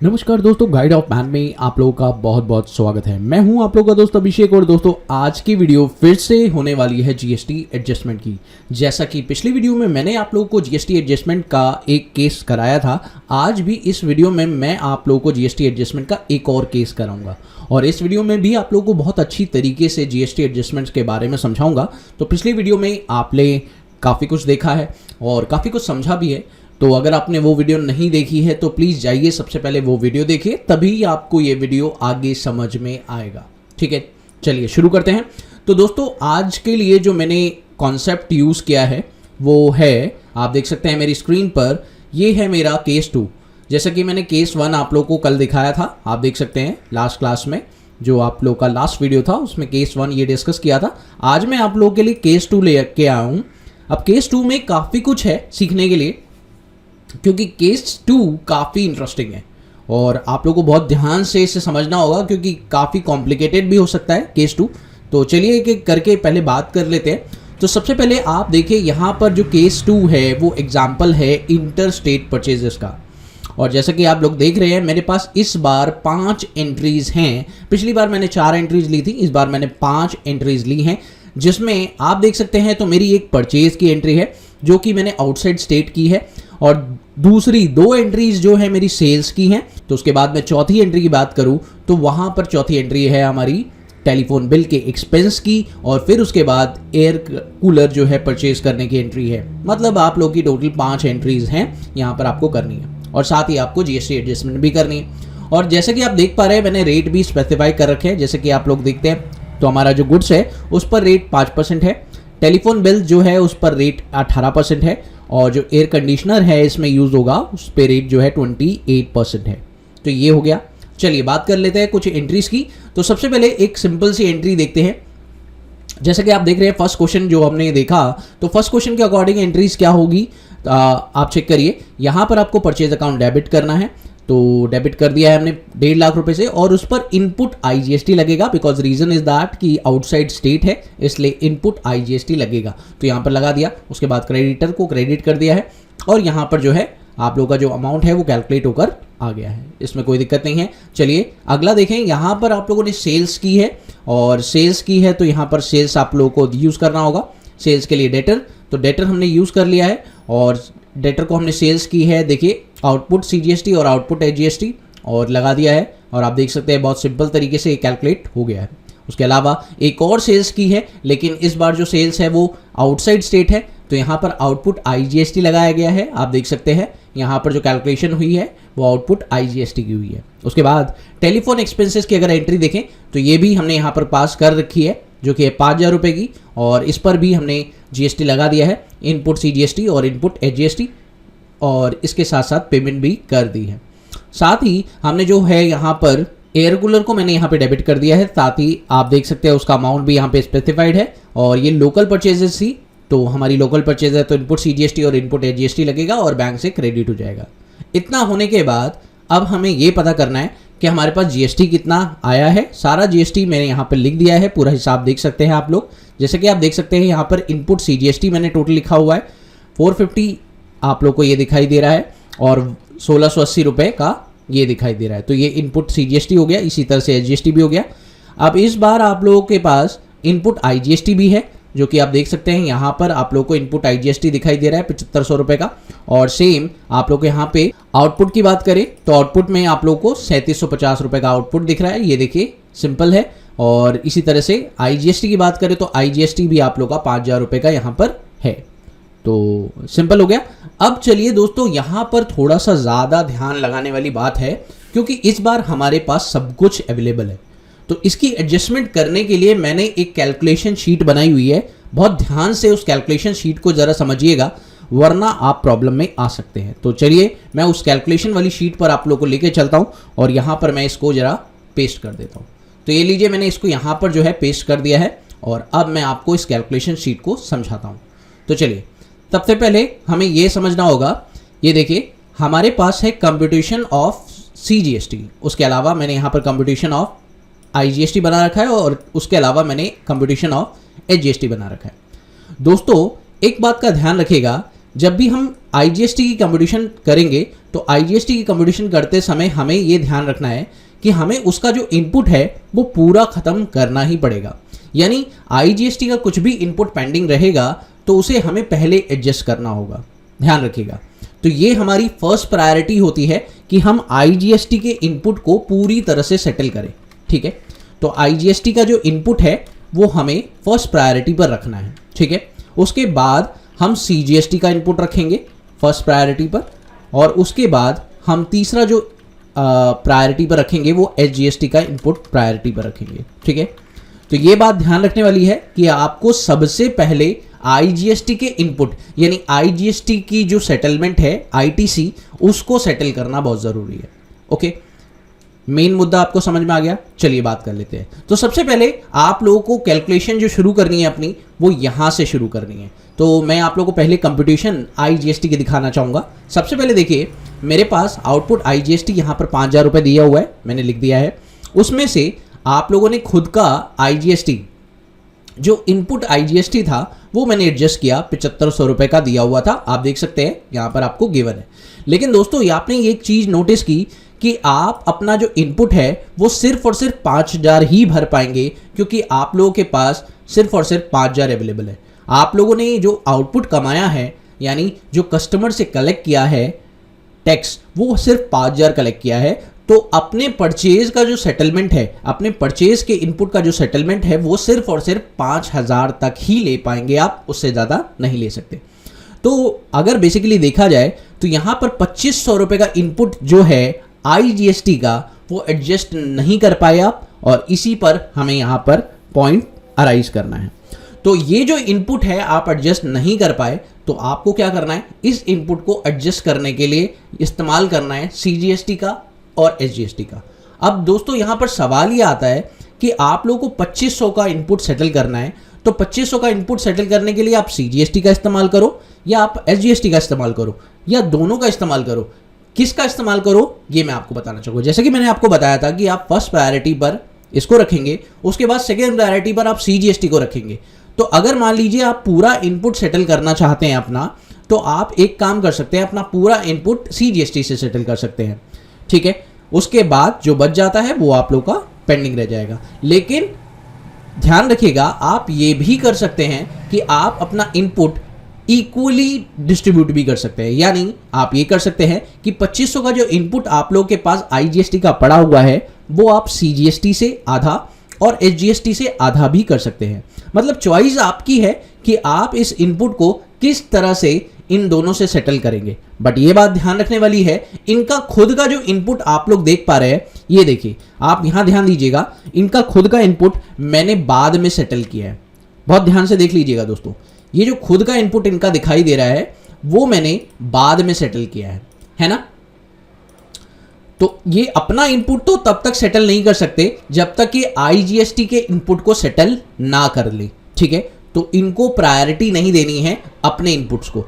नमस्कार दोस्तों, guide of man में आप लोगों का बहुत बहुत स्वागत है। मैं हूं आप लोगों का दोस्त अभिषेक और दोस्तों आज की वीडियो फिर से होने वाली है जीएसटी एडजस्टमेंट की। जैसा कि पिछली वीडियो में मैंने आप लोगों को जीएसटी एडजस्टमेंट का एक केस कराया था, आज भी इस वीडियो में मैं आप लोगों को जीएसटी एडजस्टमेंट का एक और केस कराऊंगा और इस वीडियो में भी आप लोगों को बहुत अच्छी तरीके से जीएसटी एडजस्टमेंट्स के बारे में समझाऊंगा। तो पिछली वीडियो में आपने काफ़ी कुछ देखा है और काफ़ी कुछ समझा भी है, तो अगर आपने वो वीडियो नहीं देखी है तो प्लीज़ जाइए सबसे पहले वो वीडियो देखिए, तभी आपको ये वीडियो आगे समझ में आएगा। ठीक है, चलिए शुरू करते हैं। तो दोस्तों आज के लिए जो मैंने कॉन्सेप्ट यूज़ किया है वो है, आप देख सकते हैं मेरी स्क्रीन पर, ये है मेरा केस 2। जैसा कि मैंने केस 1 आप लोगों को कल दिखाया था, आप देख सकते हैं लास्ट क्लास में जो आप लोग का लास्ट वीडियो था उसमें केस 1 ये डिस्कस किया था। आज मैं आप लोगों के लिए केस 2 ले के आया हूँ। अब केस 2 में काफ़ी कुछ है सीखने के लिए, क्योंकि केस 2 काफ़ी इंटरेस्टिंग है और आप लोगों को बहुत ध्यान से इसे समझना होगा क्योंकि काफ़ी कॉम्प्लिकेटेड भी हो सकता है केस 2। तो चलिए एक एक करके पहले बात कर लेते हैं। तो सबसे पहले आप देखिए यहाँ पर जो केस 2 है वो एग्जाम्पल है इंटर स्टेट परचेजेस का। और जैसा कि आप लोग देख रहे हैं मेरे पास इस बार 5 एंट्रीज़ हैं। पिछली बार मैंने 4 एंट्रीज़ ली थी, इस बार मैंने 5 एंट्रीज़ ली हैं, जिसमें आप देख सकते हैं तो मेरी एक परचेज की एंट्री है जो कि मैंने आउटसाइड स्टेट की है और दूसरी 2 एंट्रीज जो है मेरी सेल्स की हैं। तो उसके बाद मैं चौथी एंट्री की बात करूं तो वहां पर चौथी एंट्री है हमारी टेलीफोन बिल के एक्सपेंस की और फिर उसके बाद एयर कूलर जो है परचेज करने की एंट्री है। मतलब आप लोग की टोटल 5 एंट्रीज हैं यहाँ पर आपको करनी है और साथ ही आपको जीएसटी एडजस्टमेंट भी करनी है। और जैसे कि आप देख पा रहे हैं मैंने रेट भी स्पेसिफाई कर रखे हैं। जैसे कि आप लोग देखते हैं तो हमारा जो गुड्स है उस पर रेट 5% है, टेलीफोन बिल जो है उस पर रेट 18% है और जो एयर कंडीशनर है इसमें यूज़ होगा उस पे रेट जो है 28% है। तो ये हो गया। चलिए बात कर लेते हैं कुछ एंट्रीज की। तो सबसे पहले एक सिंपल सी एंट्री देखते हैं। जैसे कि आप देख रहे हैं फर्स्ट क्वेश्चन जो हमने देखा, तो फर्स्ट क्वेश्चन के अकॉर्डिंग एंट्रीज क्या होगी आप चेक करिए। यहाँ पर आपको परचेज अकाउंट डेबिट करना है, तो डेबिट कर दिया है हमने 1.5 लाख रुपए से और उस पर इनपुट आईजीएसटी लगेगा, बिकॉज रीजन इज दैट कि आउटसाइड स्टेट है इसलिए इनपुट आईजीएसटी लगेगा। तो यहाँ पर लगा दिया। उसके बाद क्रेडिटर को क्रेडिट कर दिया है और यहाँ पर जो है आप लोगों का जो अमाउंट है वो कैलकुलेट होकर आ गया है, इसमें कोई दिक्कत नहीं है। चलिए अगला देखें। यहाँ पर आप लोगों ने सेल्स की है और सेल्स की है तो यहाँ पर सेल्स आप लोगों को यूज़ करना होगा। सेल्स के लिए डेटर, तो डेटर हमने यूज़ कर लिया है और डेटर को हमने सेल्स की है, देखिए आउटपुट सीजीएसटी और आउटपुट एजीएसटी और लगा दिया है और आप देख सकते हैं बहुत सिंपल तरीके से ये कैलकुलेट हो गया है। उसके अलावा एक और सेल्स की है, लेकिन इस बार जो सेल्स है वो आउटसाइड स्टेट है, तो यहाँ पर आउटपुट आईजीएसटी लगाया गया है। आप देख सकते हैं यहाँ पर जो कैलकुलेशन हुई है वो आउटपुट आईजीएसटी की हुई है। उसके बाद टेलीफोन एक्सपेंसेस की अगर एंट्री देखें तो ये भी हमने यहाँ पर पास कर रखी है, जो कि है 5,000 रुपये की और इस पर भी हमने जीएसटी लगा दिया है, इनपुट सीजीएसटी और इनपुट एजीएसटी, और इसके साथ साथ पेमेंट भी कर दी है। साथ ही हमने जो है यहाँ पर एयर कूलर को मैंने यहाँ पे डेबिट कर दिया है, साथ ही आप देख सकते हैं उसका अमाउंट भी यहाँ पे स्पेसिफाइड है और ये लोकल परचेजेस थी, तो हमारी लोकल परचेज है तो इनपुट सीजीएसटी और इनपुट एजीएसटी लगेगा और बैंक से क्रेडिट हो जाएगा। इतना होने के बाद अब हमें ये पता करना है कि हमारे पास जीएसटी कितना आया है। सारा जीएसटी मैंने यहाँ पर लिख दिया है, पूरा हिसाब देख सकते हैं आप लोग। जैसे कि आप देख सकते हैं यहाँ पर इनपुट सीजीएसटी मैंने टोटल लिखा हुआ है 450 आप लोग को ये दिखाई दे रहा है और 1680 रुपये का ये दिखाई दे रहा है। तो ये इनपुट सीजीएसटी हो गया, इसी तरह से एजीएसटी भी हो गया। अब इस बार आप लोगों के पास इनपुट आईजीएसटी भी है, जो कि आप देख सकते हैं यहाँ पर आप लोग को इनपुट आईजीएसटी दिखाई दे रहा है 7500 रुपये का। और सेम आप लोग यहाँ पे आउटपुट की बात करें तो आउटपुट में आप लोग को 3750 रुपये का आउटपुट दिख रहा है, ये देखिए सिंपल है। और इसी तरह से आईजीएसटी की बात करें तो आईजीएसटी भी आप लोग का 5000 रुपये का यहाँ पर है, तो सिंपल हो गया। अब चलिए दोस्तों यहाँ पर थोड़ा सा ज़्यादा ध्यान लगाने वाली बात है, क्योंकि इस बार हमारे पास सब कुछ अवेलेबल है। तो इसकी एडजस्टमेंट करने के लिए मैंने एक कैलकुलेशन शीट बनाई हुई है। बहुत ध्यान से उस कैलकुलेशन शीट को ज़रा समझिएगा, वरना आप प्रॉब्लम में आ सकते हैं। तो चलिए मैं उस कैलकुलेशन वाली शीट पर आप लोगों को लेके चलता हूँ और यहाँ पर मैं इसको ज़रा पेस्ट कर देता हूँ। तो ये लीजिए मैंने इसको यहाँ पर जो है पेस्ट कर दिया है और अब मैं आपको इस कैलकुलेशन शीट को समझाता हूँ। तो चलिए सबसे पहले हमें ये समझना होगा, ये देखिए हमारे पास है कंप्यूटेशन ऑफ सीजीएसटी, उसके अलावा मैंने यहाँ पर कंप्यूटेशन ऑफ आईजीएसटी बना रखा है और उसके अलावा मैंने कंप्यूटेशन ऑफ एजीएसटी बना रखा है। दोस्तों एक बात का ध्यान रखिएगा, जब भी हम आईजीएसटी की कंपटीशन करेंगे तो आईजीएसटी की कंपटीशन करते समय हमें ये ध्यान रखना है कि हमें उसका जो इनपुट है वो पूरा खत्म करना ही पड़ेगा। यानी आईजीएसटी का कुछ भी इनपुट पेंडिंग रहेगा तो उसे हमें पहले एडजस्ट करना होगा, ध्यान रखिएगा। तो ये हमारी फर्स्ट प्रायोरिटी होती है कि हम आईजीएसटी के इनपुट को पूरी तरह से सेटल करें, ठीक है। तो आईजीएसटी का जो इनपुट है वो हमें फर्स्ट प्रायोरिटी पर रखना है, ठीक है। उसके बाद हम सीजीएसटी का इनपुट रखेंगे फर्स्ट प्रायोरिटी पर, और उसके बाद हम तीसरा जो प्रायोरिटी पर रखेंगे वो एसजीएसटी का इनपुट प्रायोरिटी पर रखेंगे, ठीक है। तो ये बात ध्यान रखने वाली है कि आपको सबसे पहले आईजीएसटी के इनपुट यानी आईजीएसटी की जो सेटलमेंट है आईटीसी, उसको सेटल करना बहुत ज़रूरी है। ओके, मेन मुद्दा आपको समझ में आ गया। चलिए बात कर लेते हैं। तो सबसे पहले आप लोगों को कैलकुलेशन जो शुरू करनी है अपनी, वो यहाँ से शुरू करनी है। तो मैं आप लोगों को पहले कंप्यूटेशन आईजीएसटी की दिखाना चाहूँगा। सबसे पहले देखिए, मेरे पास आउटपुट आईजीएसटी यहाँ पर 5,000 रुपये दिया हुआ है, मैंने लिख दिया है। उसमें से आप लोगों ने खुद का आईजीएसटी जो इनपुट आईजीएसटी था वो मैंने एडजस्ट किया, 7500 रुपये का दिया हुआ था, आप देख सकते हैं यहाँ पर आपको गिवन है। लेकिन दोस्तों आपने एक चीज़ नोटिस की कि आप अपना जो इनपुट है वो सिर्फ और सिर्फ 5,000 ही भर पाएंगे, क्योंकि आप लोगों के पास सिर्फ और सिर्फ 5,000 अवेलेबल है। आप लोगों ने जो आउटपुट कमाया है यानी जो कस्टमर से कलेक्ट किया है टैक्स, वो सिर्फ 5,000 कलेक्ट किया है। तो अपने परचेज का जो सेटलमेंट है, अपने परचेज के इनपुट का जो सेटलमेंट है वो सिर्फ और सिर्फ 5,000 तक ही ले पाएंगे आप, उससे ज़्यादा नहीं ले सकते। तो अगर बेसिकली देखा जाए तो यहाँ पर 2,500 रुपये का इनपुट जो है आईजीएसटी का वो एडजस्ट नहीं कर पाए आप, और इसी पर हमें यहाँ पर पॉइंट अराइज करना है। तो ये जो इनपुट है आप एडजस्ट नहीं कर पाए, तो आपको क्या करना है, इस इनपुट को एडजस्ट करने के लिए इस्तेमाल करना है सीजीएसटी का और एसजीएसटी का। अब दोस्तों यहाँ पर सवाल ये आता है कि आप लोगों को 2,500 का इनपुट सेटल करना है, तो 2,500 का इनपुट सेटल करने के लिए आप सीजीएसटी का इस्तेमाल करो या आप एसजीएसटी का इस्तेमाल करो या दोनों का इस्तेमाल करो। किसका इस्तेमाल करो ये मैं आपको बताना चाहूँगा। जैसे कि मैंने आपको बताया था कि आप फर्स्ट प्रायोरिटी पर इसको रखेंगे, उसके बाद सेकेंड प्रायोरिटी पर आप सीजीएसटी को रखेंगे। तो अगर मान लीजिए आप पूरा इनपुट सेटल करना चाहते हैं अपना, तो आप एक काम कर सकते हैं, अपना पूरा इनपुट सीजीएसटी से सेटल कर सकते हैं, ठीक है। उसके बाद जो बच जाता है वो आप लोग का पेंडिंग रह जाएगा। लेकिन ध्यान रखिएगा, आप ये भी कर सकते हैं कि आप अपना इनपुट इक्वली डिस्ट्रीब्यूट भी कर सकते हैं। यानी आप ये कर सकते हैं कि 2,500 का जो इनपुट आप लोग के पास आईजीएसटी का पड़ा हुआ है वो आप सीजीएसटी से आधा और एसजीएसटी से आधा भी कर सकते हैं। मतलब चॉइस आपकी है कि आप इस इनपुट को किस तरह से इन दोनों से सेटल करेंगे। बट ये बात ध्यान रखने वाली है, इनका खुद का जो इनपुट आप लोग देख पा रहे हैं, ये देखिए, आप यहां ध्यान दीजिएगा, इनका खुद का इनपुट मैंने बाद में सेटल किया है। बहुत ध्यान से देख लीजिएगा दोस्तों, ये जो खुद का इनपुट इनका दिखाई दे रहा है वो मैंने बाद में सेटल किया है ना। तो ये अपना इनपुट तो तब तक सेटल नहीं कर सकते जब तक कि आईजीएसटी के इनपुट को सेटल ना कर ले, ठीक है। तो इनको प्रायोरिटी नहीं देनी है अपने इनपुट्स को,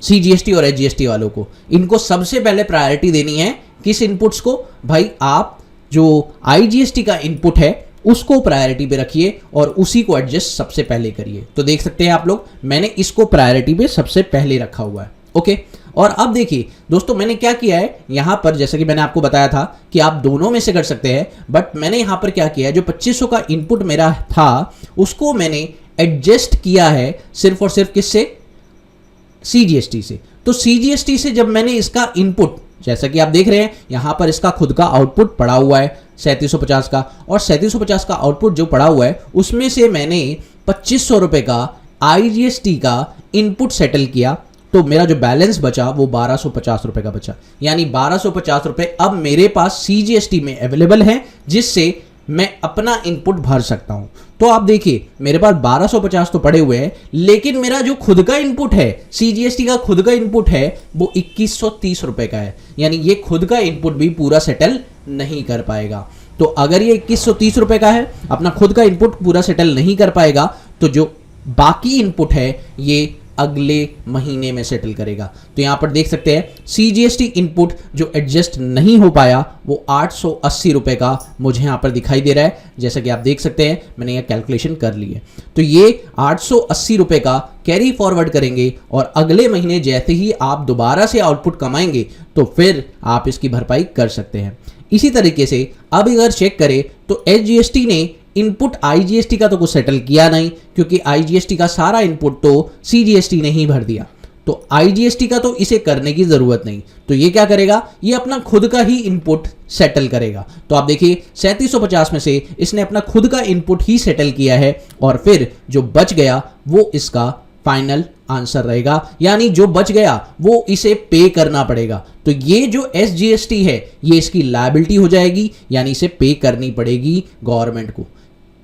सीजीएसटी और एसजीएसटी वालों को। इनको सबसे पहले प्रायोरिटी देनी है किस इनपुट्स को, भाई आप जो आईजीएसटी का इनपुट है उसको प्रायोरिटी पे रखिए और उसी को एडजस्ट सबसे पहले करिए। तो देख सकते हैं आप लोग, मैंने इसको प्रायोरिटी पे सबसे पहले रखा हुआ है, ओके। और अब देखिए दोस्तों, मैंने क्या किया है यहाँ पर, जैसा कि मैंने आपको बताया था कि आप दोनों में से कर सकते हैं, बट मैंने यहाँ पर क्या किया है, जो 2,500 का इनपुट मेरा था उसको मैंने एडजस्ट किया है सिर्फ और सिर्फ किससे, सीजीएसटी से। तो सीजीएसटी से जब मैंने इसका इनपुट, जैसा कि आप देख रहे हैं यहाँ पर इसका खुद का आउटपुट पड़ा हुआ है 3750 का, और 3750 का आउटपुट जो पड़ा हुआ है उसमें से मैंने 2,500 रुपये का आईजीएसटी का इनपुट सेटल किया, तो मेरा जो बैलेंस बचा वो 1,250 रुपये का बचा। यानी 1,250 रुपये अब मेरे पास सीजीएसटी में अवेलेबल है, जिससे मैं अपना इनपुट भर सकता हूं। तो आप देखिए, मेरे पास 1,250 तो पड़े हुए हैं, लेकिन मेरा जो खुद का इनपुट है, सीजीएसटी का खुद का इनपुट है, वो 2,130 रुपये का है। यानी ये खुद का इनपुट भी पूरा सेटल नहीं कर पाएगा। तो अगर ये 2,130 रुपये का है, अपना खुद का इनपुट पूरा सेटल नहीं कर पाएगा, तो जो बाकी इनपुट है ये अगले महीने में सेटल करेगा। तो यहाँ पर देख सकते हैं CGST इनपुट जो एडजस्ट नहीं हो पाया वो 880 रुपये का मुझे यहाँ पर दिखाई दे रहा है। जैसा कि आप देख सकते हैं मैंने यह कैलकुलेशन कर ली है। तो ये 880 रुपये का कैरी फॉरवर्ड करेंगे और अगले महीने जैसे ही आप दोबारा से आउटपुट कमाएंगे तो फिर आप इसकी भरपाई कर सकते हैं। इसी तरीके से अब अगर चेक करें तो SGST ने इनपुट IGST का तो कुछ सेटल किया नहीं, क्योंकि IGST का सारा इनपुट तो CGST ने ही भर दिया। तो IGST का तो इसे करने की जरूरत नहीं। तो ये क्या करेगा, ये अपना खुद का ही इनपुट सेटल करेगा। तो आप देखिए 3750 में से इसने अपना खुद का इनपुट ही सेटल किया है और फिर जो बच गया वो इसका फाइनल आंसर रहेगा, यानी जो बच गया वो इसे पे करना पड़ेगा। तो ये जो SGST है ये इसकी लायबिलिटी हो जाएगी, यानी इसे पे करनी पड़ेगी गवर्नमेंट को।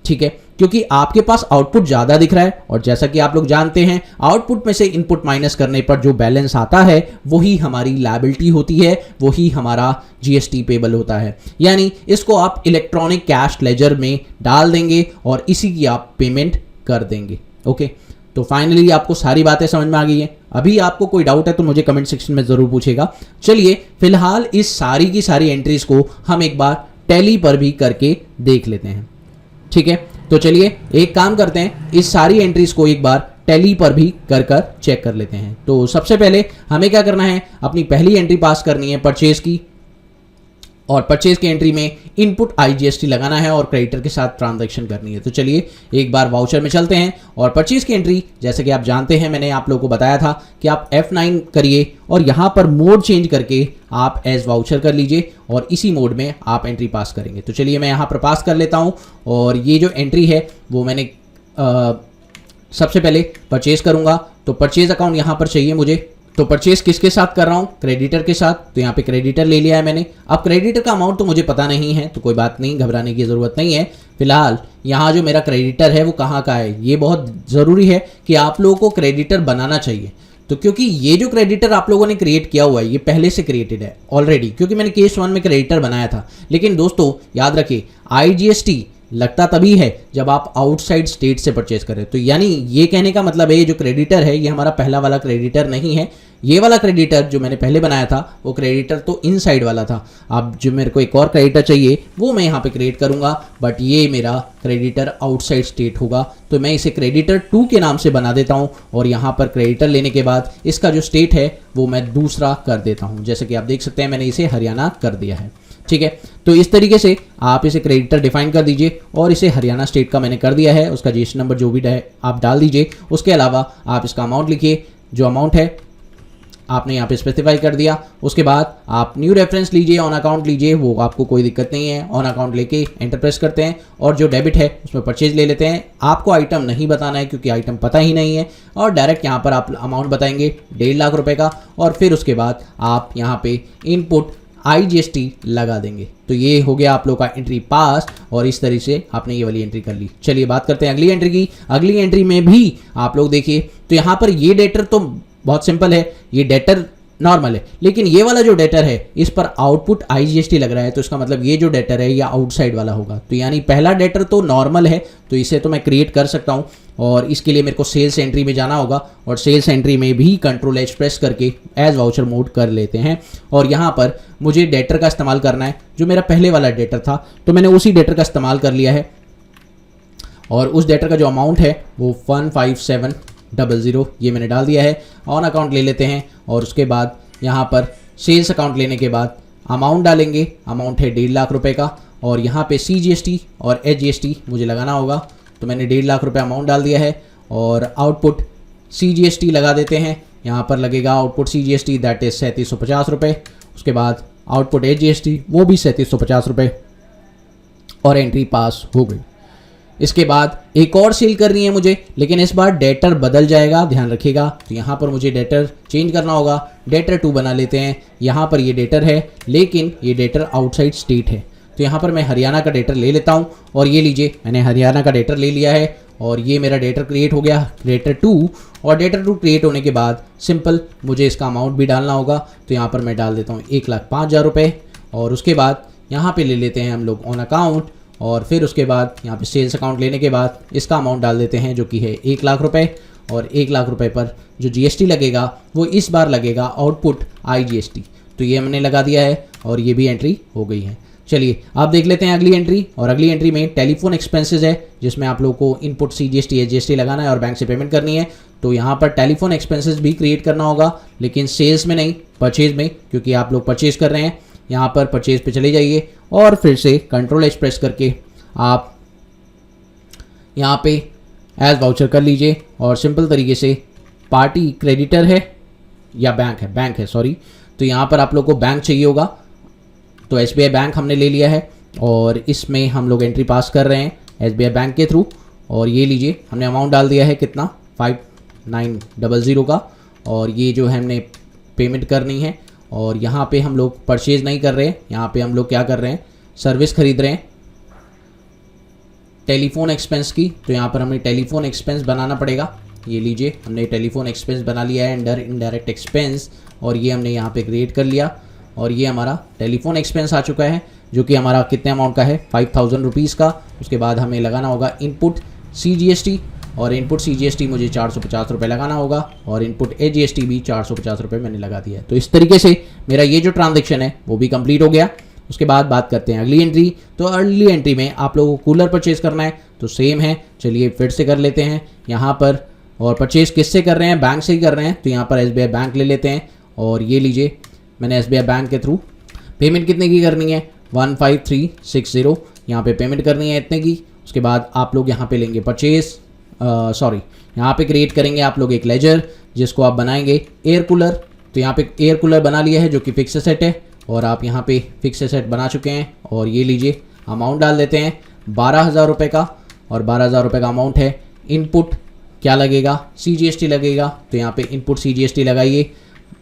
ठीक है, क्योंकि आपके पास आउटपुट ज्यादा दिख रहा है और जैसा कि आप लोग जानते हैं आउटपुट में से इनपुट माइनस करने पर जो बैलेंस आता है वही हमारी लायबिलिटी होती है, वही हमारा GST पेबल होता है। यानी इसको आप इलेक्ट्रॉनिक कैश लेजर में डाल देंगे और इसी की आप पेमेंट कर देंगे। ओके, तो फाइनली आपको सारी बातें समझ में आ गई है। अभी आपको कोई डाउट है तो मुझे कमेंट सेक्शन में जरूर पूछेगा। चलिए फिलहाल इस सारी की सारी एंट्रीज को हम एक बार टैली पर भी करके देख लेते हैं। ठीक है, तो चलिए एक काम करते हैं, इस सारी एंट्रीज को एक बार टैली पर भी कर चेक कर लेते हैं। तो सबसे पहले हमें क्या करना है, अपनी पहली एंट्री पास करनी है परचेज की, और परचेज की एंट्री में इनपुट IGST लगाना है और क्रेडिटर के साथ ट्रांजैक्शन करनी है। तो चलिए एक बार वाउचर में चलते हैं और परचेज की एंट्री जैसे कि आप जानते हैं मैंने आप लोगों को बताया था कि आप F9 करिए और यहाँ पर मोड चेंज करके आप एज वाउचर कर लीजिए और इसी मोड में आप एंट्री पास करेंगे। तो चलिए मैं यहाँ पर पास कर लेता हूँ और ये जो एंट्री है वो मैंने सबसे पहले परचेज करूँगा। तो परचेज अकाउंट यहाँ पर चाहिए मुझे। तो परचेज किसके साथ कर रहा हूँ, क्रेडिटर के साथ। तो यहाँ पे क्रेडिटर ले लिया है मैंने। अब क्रेडिटर का अमाउंट तो मुझे पता नहीं है तो कोई बात नहीं, घबराने की ज़रूरत नहीं है। फिलहाल यहाँ जो मेरा क्रेडिटर है वो कहाँ का है, ये बहुत ज़रूरी है कि आप लोगों को क्रेडिटर बनाना चाहिए। तो क्योंकि ये जो क्रेडिटर आप लोगों ने क्रिएट किया हुआ है ये पहले से क्रिएटेड है ऑलरेडी, क्योंकि मैंने केस 1 में क्रेडिटर बनाया था। लेकिन दोस्तों याद रखिए IGST लगता तभी है जब आप आउटसाइड स्टेट से परचेज करें। तो यानी ये कहने का मतलब है ये जो क्रेडिटर है ये हमारा पहला वाला क्रेडिटर नहीं है। ये वाला क्रेडिटर जो मैंने पहले बनाया था वो क्रेडिटर तो इनसाइड वाला था। अब जो मेरे को एक और क्रेडिटर चाहिए वो मैं यहाँ पे क्रिएट करूँगा, बट ये मेरा क्रेडिटर आउटसाइड स्टेट होगा। तो मैं इसे क्रेडिटर 2 के नाम से बना देता हूँ और यहाँ पर क्रेडिटर लेने के बाद इसका जो स्टेट है वो मैं दूसरा कर देता हूँ। जैसे कि आप देख सकते हैं मैंने इसे हरियाणा कर दिया है। ठीक है, तो इस तरीके से आप इसे क्रेडिटर डिफाइन कर दीजिए और इसे हरियाणा स्टेट का मैंने कर दिया है। उसका GST नंबर जो भी है आप डाल दीजिए। उसके अलावा आप इसका अमाउंट लिखिए, जो अमाउंट है आपने यहाँ पे स्पेसिफाई कर दिया। उसके बाद आप न्यू रेफरेंस लीजिए, ऑन अकाउंट लीजिए, वो आपको कोई दिक्कत नहीं है। ऑन अकाउंट लेके एंटर प्रेस करते हैं और जो डेबिट है उसमें परचेज ले लेते हैं। आपको आइटम नहीं बताना है क्योंकि आइटम पता ही नहीं है, और डायरेक्ट यहाँ पर आप अमाउंट बताएंगे 1.5 लाख रुपए का, और फिर उसके बाद आप यहाँ पे इनपुट IGST लगा देंगे। तो ये हो गया आप लोग का एंट्री पास, और इस तरीके से आपने ये वाली एंट्री कर ली। चलिए बात करते हैं अगली एंट्री की। अगली एंट्री में भी आप लोग देखिए तो यहाँ पर ये डेटर तो बहुत सिंपल है, ये डेटर नॉर्मल है, लेकिन ये वाला जो डेटर है इस पर आउटपुट IGST लग रहा है। तो इसका मतलब ये जो डेटर है ये आउटसाइड वाला होगा। तो यानी पहला डेटर तो नॉर्मल है, तो इसे तो मैं क्रिएट कर सकता हूँ, और इसके लिए मेरे को सेल्स एंट्री में जाना होगा, और सेल्स एंट्री में भी Ctrl H प्रेस करके एज वाउचर मोड कर लेते हैं। और यहाँ पर मुझे डेटर का इस्तेमाल करना है जो मेरा पहले वाला डेटर था, तो मैंने उसी डेटर का इस्तेमाल कर लिया है, और उस डेटर का जो अमाउंट है वो 15700 ये मैंने डाल दिया है। ऑन अकाउंट ले लेते हैं, और उसके बाद यहाँ पर सेल्स अकाउंट लेने के बाद अमाउंट डालेंगे। अमाउंट है 1.5 लाख रुपए का, और यहाँ पे CGST और HGST मुझे लगाना होगा। तो मैंने 1.5 लाख रुपए अमाउंट डाल दिया है, और आउटपुट CGST लगा देते हैं। यहाँ पर लगेगा आउटपुट CGST दैट इज 3750 रुपये। उसके बाद आउटपुट HGST वो भी 3750 रुपये, और एंट्री पास हो गई। इसके बाद एक और सेल करनी है मुझे, लेकिन इस बार डेटर बदल जाएगा, ध्यान रखिएगा। तो यहाँ पर मुझे डेटर चेंज करना होगा, डेटर 2 बना लेते हैं। यहाँ पर ये डेटर है, लेकिन ये डेटर आउटसाइड स्टेट है। तो यहाँ पर मैं हरियाणा का डेटर ले लेता हूँ, और ये लीजिए मैंने हरियाणा का डेटर ले लिया है, और ये मेरा डेटर क्रिएट हो गया, डेटर 2। और डेटर 2 क्रिएट होने के बाद सिंपल मुझे इसका अमाउंट भी डालना होगा। तो यहाँ पर मैं डाल देता हूँ 1,05,000 रुपये, और उसके बाद यहाँ पे ले लेते हैं हम लोग ऑन अकाउंट, और फिर उसके बाद यहाँ पे सेल्स अकाउंट लेने के बाद इसका अमाउंट डाल देते हैं जो कि है 1 लाख रुपए। और 1 लाख रुपए पर जो जीएसटी लगेगा वो इस बार लगेगा आउटपुट आईजीएसटी। तो ये हमने लगा दिया है और ये भी एंट्री हो गई है। चलिए आप देख लेते हैं अगली एंट्री, और अगली एंट्री में टेलीफोन एक्सपेंसेस है जिसमें आप लोगों को इनपुट सीजीएसटी एचजीएसटी लगाना है और बैंक से पेमेंट करनी है। तो यहाँ पर टेलीफोन एक्सपेंसेस भी क्रिएट करना होगा, लेकिन सेल्स में नहीं, परचेज में, क्योंकि आप लोग परचेज कर रहे हैं। यहाँ पर परचेज पे चले जाइए और फिर से कंट्रोल एच प्रेस करके आप यहाँ पे एज वाउचर कर लीजिए और सिंपल तरीके से पार्टी क्रेडिटर है या बैंक है सॉरी, तो यहाँ पर आप लोग को बैंक चाहिए होगा। तो एसबीआई बैंक हमने ले लिया है और इसमें हम लोग एंट्री पास कर रहे हैं एसबीआई बैंक के थ्रू। और ये लीजिए हमने अमाउंट डाल दिया है कितना 5900 का, और ये जो है हमने पेमेंट करनी है। और यहाँ पे हम लोग परचेज नहीं कर रहे हैं, यहाँ पे हम लोग क्या कर रहे हैं, सर्विस खरीद रहे हैं टेलीफोन एक्सपेंस की। तो यहाँ पर हमें टेलीफोन एक्सपेंस बनाना पड़ेगा। ये लीजिए हमने टेलीफोन एक्सपेंस बना लिया है अंडर इनडायरेक्ट एक्सपेंस, और ये हमने यहाँ पे क्रिएट कर लिया। और ये हमारा टेलीफोन एक्सपेंस आ चुका है जो कि हमारा कितने अमाउंट का है 5000 रुपीज़ का। उसके बाद हमें लगाना होगा इनपुट सीजीएसटी, और इनपुट सीजीएसटी मुझे 450 रुपये लगाना होगा, और इनपुट एजीएसटी भी 450 रुपये मैंने लगा दिया है। तो इस तरीके से मेरा ये जो ट्रांजेक्शन है वो भी कंप्लीट हो गया। उसके बाद बात करते हैं अगली एंट्री। तो अगली एंट्री में आप लोगों को कूलर परचेज करना है, तो सेम है, चलिए फिर से कर लेते हैं यहाँ पर। और परचेज किससे कर रहे हैं, बैंक से ही कर रहे हैं, तो यहाँ पर एसबीआई बैंक ले लेते हैं। और ये लीजिए मैंने एसबीआई बैंक के थ्रू पेमेंट कितने की करनी है 15360, यहाँ पे पेमेंट करनी है इतने की। उसके बाद आप लोग यहाँ पे लेंगे परचेज यहाँ पे क्रिएट करेंगे आप लोग एक लेजर जिसको आप बनाएंगे एयर कूलर। तो यहाँ पे एयर कूलर बना लिया है जो कि फिक्स एसेट है, और आप यहाँ पे फिक्स एसेट बना चुके हैं। और ये लीजिए अमाउंट डाल देते हैं 12000 रुपये का, और 12000 रुपये का अमाउंट है। इनपुट क्या लगेगा, सीजीएसटी लगेगा, तो यहाँ पे इनपुट सीजीएसटी लगाइए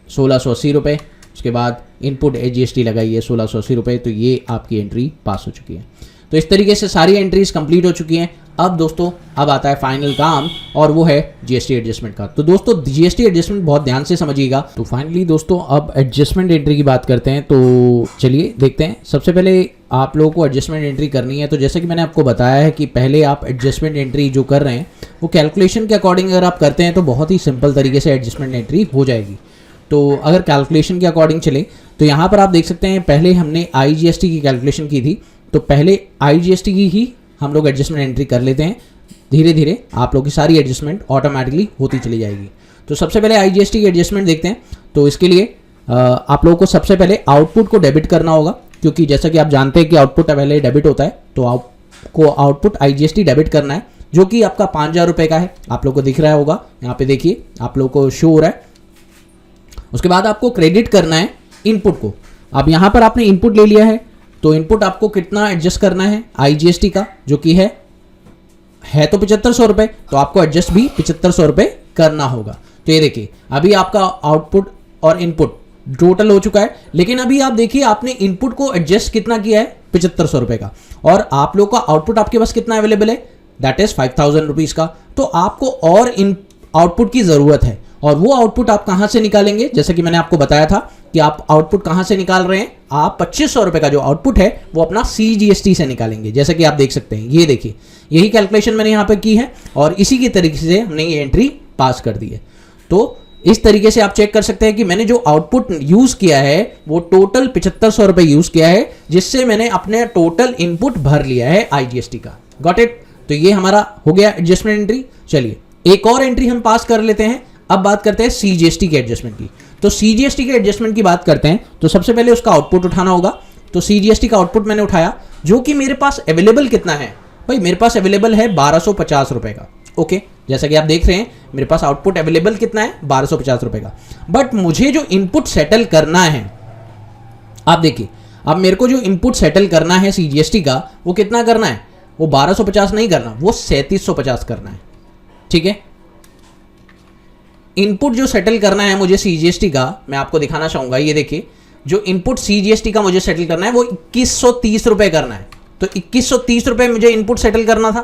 1680 रुपये। उसके बाद इनपुट एजीएसटी लगाइए 1680 रुपये। तो ये आपकी एंट्री पास हो चुकी है। तो इस तरीके से सारी एंट्रीज कंप्लीट हो चुकी हैं। अब दोस्तों अब आता है फाइनल काम, और वो है जीएसटी एडजस्टमेंट का। तो दोस्तों जीएसटी एडजस्टमेंट बहुत ध्यान से समझिएगा। तो फाइनली दोस्तों अब एडजस्टमेंट एंट्री की बात करते हैं। तो चलिए देखते हैं। सबसे पहले आप लोगों को एडजस्टमेंट एंट्री करनी है। तो जैसे कि मैंने आपको बताया है कि पहले आप एडजस्टमेंट एंट्री जो कर रहे हैं वो कैलकुलेशन के अकॉर्डिंग अगर आप करते हैं तो बहुत ही सिंपल तरीके से एडजस्टमेंट एंट्री हो जाएगी। तो अगर कैलकुलेशन के अकॉर्डिंग चले तो यहाँ पर आप देख सकते हैं पहले हमने आईजीएसटी की कैलकुलेशन की थी, तो पहले आईजीएसटी की ही हम लोग एडजस्टमेंट एंट्री कर लेते हैं। धीरे धीरे आप लोग की सारी एडजस्टमेंट ऑटोमेटिकली होती चली जाएगी। तो सबसे पहले आईजीएसटी की एडजस्टमेंट देखते हैं। तो इसके लिए आप लोगों को सबसे पहले आउटपुट को डेबिट करना होगा, क्योंकि जैसा कि आप जानते हैं कि आउटपुट पहले डेबिट होता है। तो आपको आउटपुट आईजीएसटी डेबिट करना है जो कि आपका 5000 रुपये का है। आप लोग को दिख रहा होगा, यहाँ पे देखिए आप लोग को शो हो रहा है। उसके बाद आपको क्रेडिट करना है इनपुट को। अब यहाँ पर आपने इनपुट ले लिया है, तो इनपुट आपको कितना एडजस्ट करना है आईजीएसटी का, जो कि है तो 7500 रुपये, तो आपको एडजस्ट भी 7500 रुपये करना होगा। तो ये देखिए अभी आपका आउटपुट और इनपुट टोटल हो चुका है, लेकिन अभी आप देखिए आपने इनपुट को एडजस्ट कितना किया है 7500 रुपये का, और आप लोग का आउटपुट आपके पास कितना अवेलेबल है, दैट इज 5000 रुपीज़ का। तो आपको और इन आउटपुट की ज़रूरत है, और वो आउटपुट आप कहाँ से निकालेंगे, जैसे कि मैंने आपको बताया था कि आप आउटपुट कहाँ से निकाल रहे हैं। आप 2500 रुपये का जो आउटपुट है वो अपना सीजीएसटी से निकालेंगे, जैसे कि आप देख सकते हैं। ये देखिए यही कैलकुलेशन मैंने यहाँ पे की है, और इसी के तरीके से हमने ये एंट्री पास कर दी है। तो इस तरीके से आप चेक कर सकते हैं कि मैंने जो आउटपुट यूज़ किया है वो टोटल 7500 रुपये यूज़ किया है, जिससे मैंने अपने टोटल इनपुट भर लिया है आईजीएसटी का। Got it. तो ये हमारा हो गया एडजस्टमेंट एंट्री। चलिए एक और एंट्री हम पास कर लेते हैं। अब बात करते हैं सीजीएसटी के एडजस्टमेंट की। तो सीजीएसटी के एडजस्टमेंट की बात करते हैं तो सबसे पहले उसका आउटपुट उठाना होगा। तो सीजीएसटी का आउटपुट मैंने उठाया, जो कि मेरे पास अवेलेबल कितना है भाई, मेरे पास अवेलेबल है 1250 रुपये का। ओके, जैसा कि आप देख रहे हैं मेरे पास आउटपुट अवेलेबल कितना है 1250 रुपये का। बट मुझे जो इनपुट सेटल करना है, आप देखिए अब मेरे को जो इनपुट सेटल करना है सीजीएसटी का वो कितना करना है, वो 1250 नहीं करना, वो 3750 करना है। ठीक है, इनपुट जो सेटल करना है मुझे सीजीएसटी का, मैं आपको दिखाना चाहूंगा। ये देखिए जो इनपुट सीजीएसटी का मुझे सेटल करना है वो 2130 रुपये करना है। तो 2130 रुपये मुझे इनपुट सेटल करना था।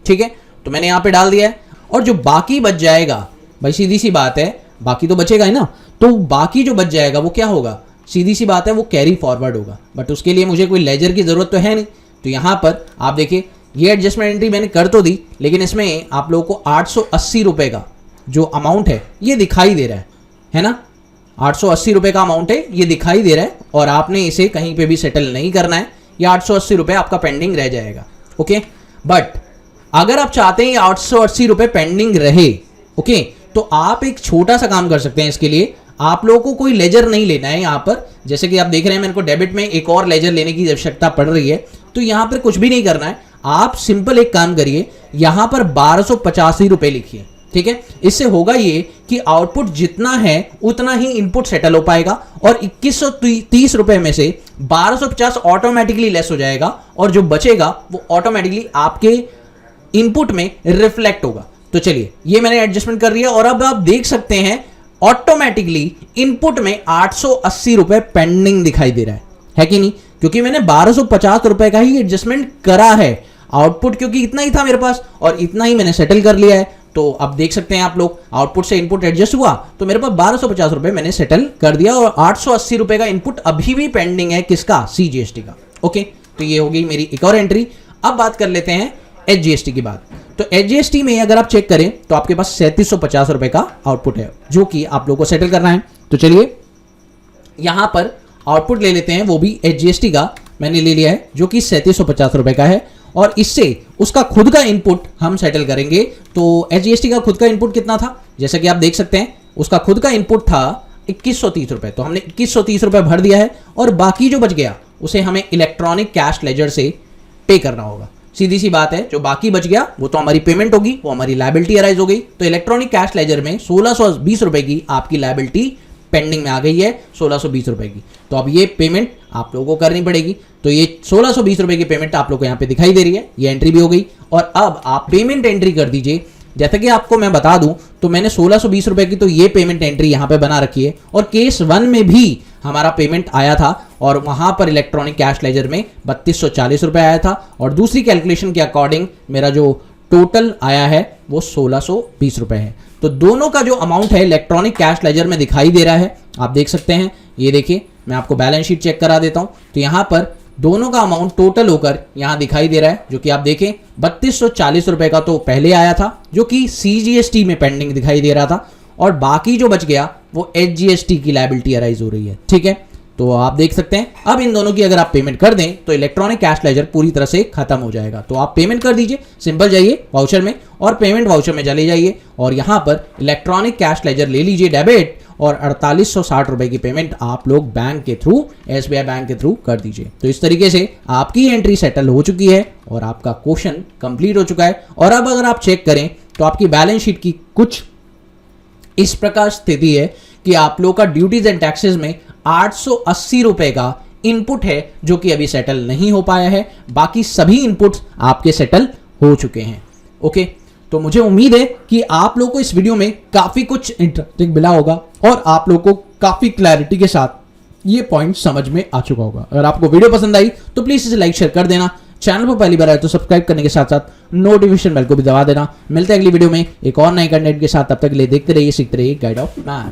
ठीक है, तो मैंने यहाँ पे डाल दिया है, और जो बाकी बच जाएगा भाई सीधी सी बात है, बाकी तो बचेगा ही ना, तो बाकी जो बच जाएगा वो क्या होगा, सीधी सी बात है वो कैरी फॉरवर्ड होगा। बट उसके लिए मुझे कोई लेजर की जरूरत तो है नहीं। तो यहाँ पर आप देखिए ये एडजस्टमेंट एंट्री मैंने कर तो दी, लेकिन इसमें आप लोगों को 880 रुपये का जो अमाउंट है ये दिखाई दे रहा है ना, 880 रुपये का अमाउंट है, ये दिखाई दे रहा है और आपने इसे कहीं पे भी सेटल नहीं करना है, ये 880 रुपये आपका पेंडिंग रह जाएगा। ओके, बट अगर आप चाहते हैं 880 रुपये पेंडिंग रहे, ओके, तो आप एक छोटा सा काम कर सकते हैं। इसके लिए आप लोगों को कोई लेजर नहीं लेना है यहाँ पर। जैसे कि आप देख रहे हैं मेरे को डेबिट में एक और लेजर लेने की आवश्यकता पड़ रही है, तो यहाँ पर कुछ भी नहीं करना है। आप सिंपल एक काम करिए, यहाँ पर 1285 रुपये लिखिए, ठीक है। इससे होगा ये कि आउटपुट जितना है उतना ही इनपुट सेटल हो पाएगा और 2130 रुपए में से 1250 ऑटोमेटिकली लेस हो जाएगा और जो बचेगा वो ऑटोमेटिकली आपके इनपुट में रिफ्लेक्ट होगा। तो चलिए, ये मैंने एडजस्टमेंट कर लिया और अब आप देख सकते हैं ऑटोमेटिकली इनपुट में 880 रुपए पेंडिंग दिखाई दे रहा है कि नहीं, क्योंकि मैंने 1250 रुपए का ही एडजस्टमेंट करा है। आउटपुट क्योंकि इतना ही था मेरे पास और इतना ही मैंने सेटल कर लिया है। तो अब देख सकते हैं आप लोग, आउटपुट से इनपुट एडजस्ट हुआ तो मेरे पास 1250 रुपए मैंने सेटल कर दिया और 880 रुपए का इनपुट अभी भी पेंडिंग है, किसका, CGST का। ओके, तो ये हो गई मेरी एक और एंट्री। अब बात कर लेते हैं HGST की बात। तो HGST में अगर आप चेक करें तो आपके पास 3750 रुपए का आउटपुट है जो कि आप लोगों को सेटल करना है। तो चलिए यहां पर आउटपुट ले लेते हैं, वो भी HGST का मैंने ले लिया है जो कि 3750 रुपए का है और इससे उसका खुद का इनपुट हम सेटल करेंगे। तो HGST का खुद का इनपुट कितना था, जैसा कि आप देख सकते हैं उसका खुद का इनपुट था 2130 रुपए। तो हमने 2130 रुपए भर दिया है और बाकी जो बच गया उसे हमें इलेक्ट्रॉनिक कैश लेजर से पे करना होगा। सीधी सी बात है, जो बाकी बच गया वो तो हमारी पेमेंट होगी, वो हमारी लायबिलिटी अराइज हो गई। तो इलेक्ट्रॉनिक कैश लेजर में 1620 रुपए की आपकी लायबिलिटी पेंडिंग में आ गई है, 1620 रुपए की। तो अब ये पेमेंट आप लोगों को करनी पड़ेगी। तो ये 1620 रुपए की पेमेंट आप लोगों को यहाँ पे दिखाई दे रही है, ये एंट्री भी हो गई। और अब आप पेमेंट एंट्री कर दीजिए। जैसा कि आपको मैं बता दूं तो मैंने 1620 रुपए की तो ये पेमेंट एंट्री यहाँ पे बना रखी है और केस 1 में भी हमारा पेमेंट आया था और वहां पर इलेक्ट्रॉनिक कैश लेजर में 3240 रुपए आया था और दूसरी कैलकुलेशन के अकॉर्डिंग मेरा जो टोटल आया है वो 1620 रुपए है। तो दोनों का जो अमाउंट है इलेक्ट्रॉनिक कैश लेजर में दिखाई दे रहा है, आप देख सकते हैं। ये देखिए, मैं आपको बैलेंस शीट चेक करा देता हूं। तो यहां पर दोनों का अमाउंट टोटल होकर यहां दिखाई दे रहा है, जो कि आप देखें 3240 रुपए का तो पहले आया था जो कि CGST में पेंडिंग दिखाई दे रहा था और बाकी जो बच गया वो HGST की लायबिलिटी अराइज हो रही है, ठीक है। तो आप देख सकते हैं अब इन दोनों की अगर आप पेमेंट कर दें तो इलेक्ट्रॉनिक कैश लेजर पूरी तरह से खत्म हो जाएगा। तो आप पेमेंट कर दीजिए, सिंपल जाइए वाउचर में और पेमेंट वाउचर में चले जाइए और यहां पर इलेक्ट्रॉनिक कैश लेजर ले लीजिए डेबिट और 4860 रुपए की पेमेंट आप लोग बैंक के थ्रू, SBI बैंक के थ्रू कर दीजिए। तो इस तरीके से आपकी एंट्री सेटल हो चुकी है और आपका क्वेश्चन कंप्लीट हो चुका है। और अब अगर आप चेक करें तो आपकी बैलेंस शीट की कुछ इस प्रकार स्थिति है कि आप लोग का ड्यूटीज एंड टैक्सेस में 880 रुपए का इनपुट है जो कि अभी सेटल नहीं हो पाया है, बाकी सभी इनपुट्स आपके सेटल हो चुके हैं। ओके, तो मुझे उम्मीद है कि आप लोगों को इस वीडियो में काफी कुछ इंटरेस्टिंग मिला होगा और आप लोगों को काफी क्लैरिटी के साथ ये पॉइंट समझ में आ चुका होगा। अगर आपको वीडियो पसंद आई तो प्लीज इसे लाइक शेयर कर देना, चैनल पर पहली बार आए तो सब्सक्राइब करने के साथ साथ नोटिफिकेशन बेल को भी दबा देना। मिलते हैं अगली वीडियो में एक और नए कंटेंट के साथ, तब तक के लिए देखते रहिए, सीखते रहिए गाइड ऑफ मैथ।